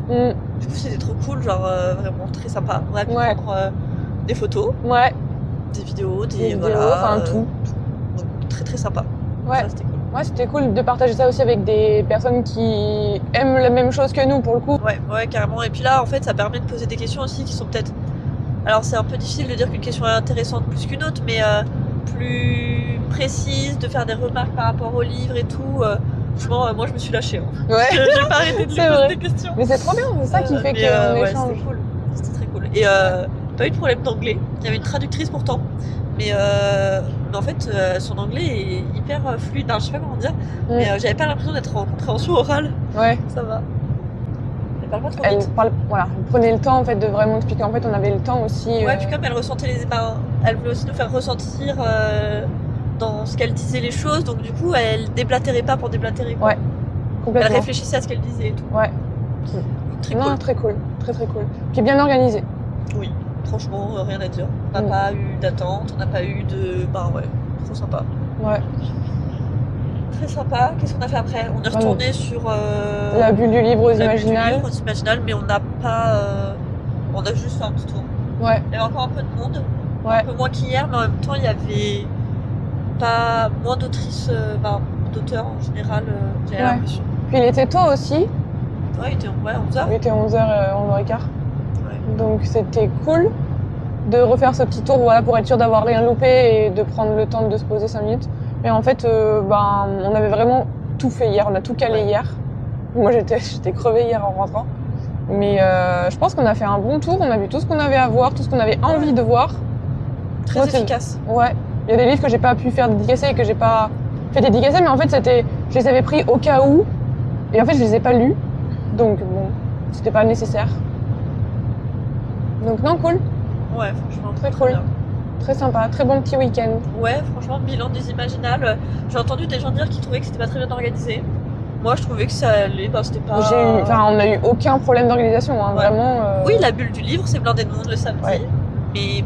Du coup c'était trop cool, genre vraiment très sympa. On a pu prendre des photos, des vidéos, voilà, tout. Donc très très sympa. Ouais. Ça, c'était cool. Ouais, c'était cool de partager ça aussi avec des personnes qui aiment la même chose que nous pour le coup. Ouais, carrément. Et puis là en fait ça permet de poser des questions aussi qui sont peut-être... Alors c'est un peu difficile de dire qu'une question est intéressante plus qu'une autre, mais plus précise, de faire des remarques par rapport au livre et tout. Franchement, moi je me suis lâchée. Hein. Ouais. J'ai pas arrêté de lui poser des questions. Mais c'est trop bien, c'est ça qui fait qu'on échange. C'était cool. C'était très cool. Et pas eu de problème d'anglais. Il y avait une traductrice pourtant, mais en fait son anglais est hyper fluide. Je sais pas comment dire, mais j'avais pas l'impression d'être en compréhension orale. Ouais. Ça va. Parle pas trop vite. Elle prenait le temps en fait de vraiment expliquer. En fait, on avait le temps aussi. Ouais, puis comme elle ressentait elle voulait aussi nous faire ressentir dans ce qu'elle disait les choses. Donc du coup, elle déblatérait pas pour déblatérer. Ouais, complètement. Elle réfléchissait à ce qu'elle disait et tout. Ouais. Très cool. Très cool, très très cool. Puis bien organisé. Oui, franchement, rien à dire. On n'a pas eu d'attente, on n'a pas eu de. Trop sympa. Ouais. Très sympa. Qu'est-ce qu'on a fait après? On est retourné sur la bulle du livre aux Imaginales. Mais on n'a pas. On a juste fait un petit tour. Ouais. Il y avait encore un peu de monde. Ouais. Un peu moins qu'hier, mais en même temps, il y avait pas moins d'autrices, d'auteurs en général. J'ai l'impression. Puis il était tôt aussi. Ouais, il était 11h. Il était 11h, 11h15. Ouais. Donc c'était cool de refaire ce petit tour pour être sûr d'avoir rien loupé et de prendre le temps de se poser 5 minutes. Mais en fait, on avait vraiment tout fait hier, on a tout calé hier. Moi, j'étais crevée hier en rentrant. Mais je pense qu'on a fait un bon tour, on a vu tout ce qu'on avait à voir, tout ce qu'on avait envie de voir. Très efficace. Ouais. Il y a des livres que j'ai pas pu faire dédicacer et que j'ai pas fait dédicacer, mais en fait, je les avais pris au cas où. Et en fait, je les ai pas lus. Donc bon, c'était pas nécessaire. Donc non, cool. Ouais, franchement, très cool. Bien. Très sympa, très bon petit week-end. Ouais, franchement, bilan des Imaginales. J'ai entendu des gens dire qu'ils trouvaient que c'était pas très bien organisé. Moi, je trouvais que ça allait, c'était pas... on n'a eu aucun problème d'organisation, hein, vraiment. Oui, la bulle du livre, c'est blindé de monde le samedi. Ouais. Mais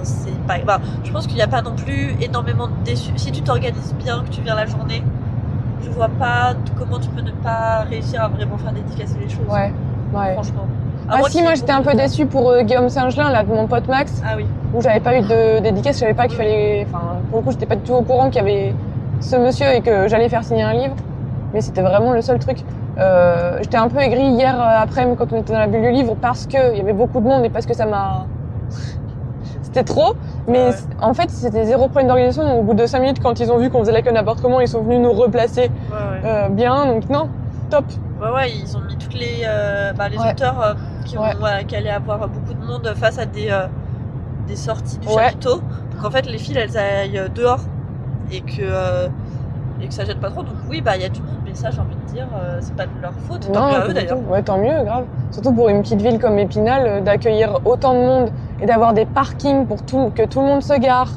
c'est pas. Je pense qu'il n'y a pas non plus énormément de déçus. Si tu t'organises bien, que tu viens la journée, je vois pas comment tu peux ne pas réussir à vraiment faire dédicacer les choses. Ouais. Franchement. Ah si, moi j'étais un peu déçue pour Guillaume Singelin, là, de mon pote Max, Ah oui. où j'avais pas eu de dédicace, je savais pas qu'il fallait... Enfin, pour le coup, j'étais pas du tout au courant qu'il y avait ce monsieur et que j'allais faire signer un livre. Mais c'était vraiment le seul truc. J'étais un peu aigrie hier après, quand on était dans la bulle du livre, parce qu'il y avait beaucoup de monde et parce que ça m'a... C'était trop, mais en fait c'était zéro problème d'organisation. Donc, au bout de 5 minutes, quand ils ont vu qu'on faisait la queue n'importe comment, ils sont venus nous replacer bien, donc non, top. Ouais, ils ont mis toutes les auteurs qui allaient avoir beaucoup de monde face à des sorties du chapiteau. Donc en fait les filles elles aillent dehors et que ça gêne pas trop. Donc oui, il y a du monde, mais ça j'ai envie de dire, c'est pas de leur faute. Tant mieux à eux d'ailleurs. Ouais, tant mieux, grave. Surtout pour une petite ville comme Épinal, d'accueillir autant de monde et d'avoir des parkings pour que tout le monde se gare,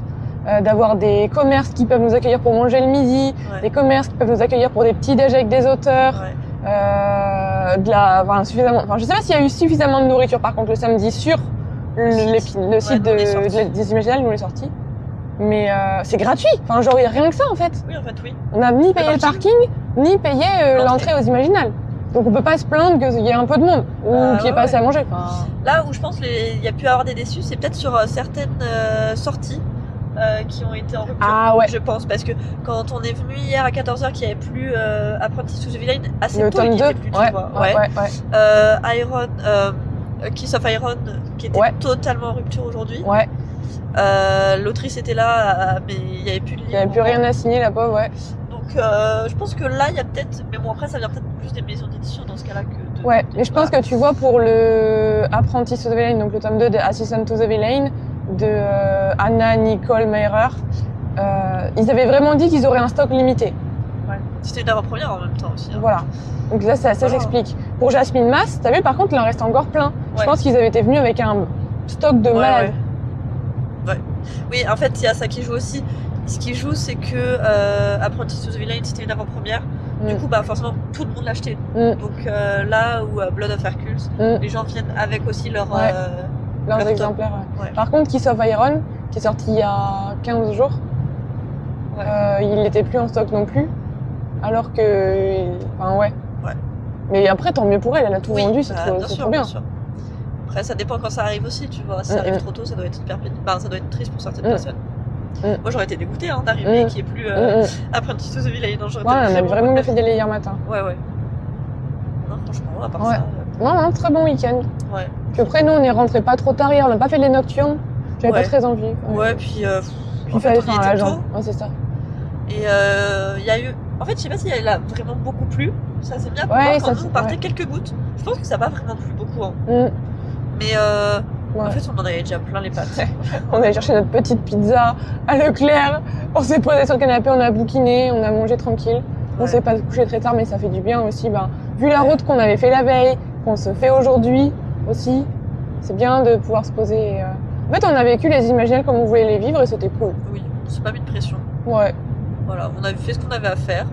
d'avoir des commerces qui peuvent nous accueillir pour manger le midi, des commerces qui peuvent nous accueillir pour des petits déj avec des auteurs. Suffisamment. Je sais pas s'il y a eu suffisamment de nourriture par contre le samedi sur le site des Imaginales, nous on est sortis. Mais c'est gratuit. Enfin, genre, il n'y a rien que ça en fait. Oui, en fait, oui. On n'a ni payé le parking, ni payé l'entrée aux Imaginales. Donc on peut pas se plaindre qu'il y ait un peu de monde ou qu'il n'y ait pas assez à manger. Enfin... Là où je pense qu'il y a pu avoir des déçus, c'est peut-être sur certaines sorties qui ont été en rupture. Je pense, parce que quand on est venu hier à 14h, qu'il n'y avait plus Apprentice to the Villain, assez tôt, il n'y était plus, tu vois. Iron, Kiss of Iron, qui était totalement en rupture aujourd'hui. L'autrice était là, mais il n'y avait plus de livre. Il n'y avait plus rien à signer, la pauvre, Donc je pense que là, il y a peut-être... Mais bon, après, ça vient peut-être plus des maisons d'édition dans ce cas-là que de... mais je pense que tu vois, pour le Apprentice to the Villain, donc le tome 2 de Assistant to the Villain, de Anna Nicole Meirer, ils avaient vraiment dit qu'ils auraient un stock limité. C'était une avant-première en même temps aussi. Voilà. Donc là, ça s'explique. Pour Jasmine Masse, t'as vu, par contre, il en reste encore plein. Je pense qu'ils avaient été venus avec un stock de malades. Oui, en fait, il y a ça qui joue aussi. Ce qui joue, c'est que Apprentice to the Villain, c'était une avant-première. Du coup, forcément, tout le monde l'achetait. Donc là où Blood of Hercules, les gens viennent avec aussi leurs exemplaires. Par contre, Kiss of Iron, qui est sorti il y a 15 jours, il n'était plus en stock non plus. Alors que... Mais après, tant mieux pour elle, elle a tout vendu, c'est trop bien. Sûr. Après, ça dépend quand ça arrive aussi, tu vois. Si ça arrive trop tôt, ça doit être hyper pénible. Ça doit être triste pour certaines personnes. Moi, j'aurais été dégoûtée d'arriver qu'il n'y ait plus Apprentice to the Villain. On a vraiment bien fait d'y aller hier matin. Non, franchement, à part ça... Non, très bon week-end. Puis après, nous, on est rentrés pas trop tard hier, on n'a pas fait les nocturnes. J'avais pas très envie. Puis en fait, on était tôt. C'est ça. Et il y a eu... En fait, je sais pas si elle a vraiment beaucoup plu. Ça, c'est bien pour moi. Quand nous, on partait quelques gouttes. Je pense que ça va vraiment plu beaucoup. Mais en fait, on en avait déjà plein les pattes. On allait chercher notre petite pizza à Leclerc. On s'est posé sur le canapé, on a bouquiné, on a mangé tranquille. On s'est pas couché très tard, mais ça fait du bien aussi. Vu la route qu'on avait fait la veille, qu'on se fait aujourd'hui aussi, c'est bien de pouvoir se poser. En fait, on a vécu les Imaginales comme on voulait les vivre et c'était cool. Oui, on s'est pas mis de pression. Voilà, on a fait ce qu'on avait à faire.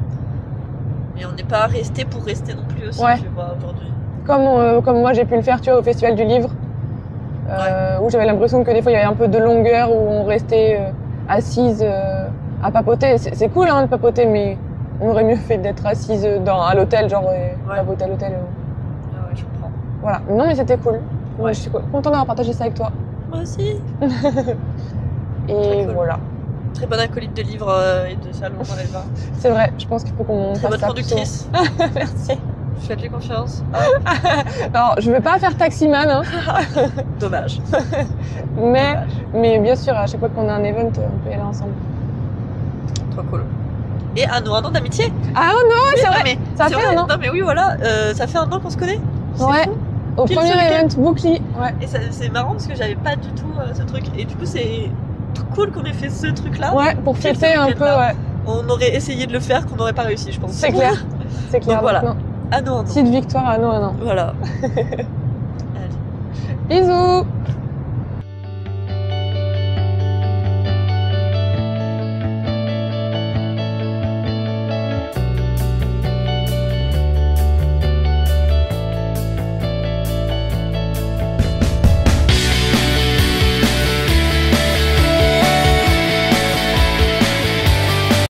Et on n'est pas resté pour rester non plus aussi, tu vois, aujourd'hui. Comme moi, j'ai pu le faire, tu vois, au Festival du Livre. Où j'avais l'impression que des fois, il y avait un peu de longueur, où on restait assise à papoter. C'est cool, de papoter, mais on aurait mieux fait d'être assise à l'hôtel, papoter à l'hôtel. Je comprends. Voilà. Non, mais c'était cool. Je suis contente d'avoir partagé ça avec toi. Moi aussi. Et voilà. Très bonne acolyte de livres et de salons dans les bars. C'est vrai, je pense qu'il faut qu'on fasse ça. Très bonne productrice. Merci. Faites-lui confiance. Alors, je vais pas faire taximan. Dommage. Mais bien sûr, à chaque fois qu'on a un event, on peut y aller ensemble. Trop cool. Et un an d'amitié. Ah non, c'est vrai. Ça fait un an. Non mais oui, voilà, ça fait un an qu'on se connaît. Au premier event Boucli. Et c'est marrant parce que j'avais pas du tout ce truc. Et du coup, c'est cool qu'on ait fait ce truc-là. Pour fêter un peu, On aurait essayé de le faire, qu'on n'aurait pas réussi, je pense. C'est clair. Donc voilà. Un an. Petite victoire, un an. Voilà. Allez. Bisous.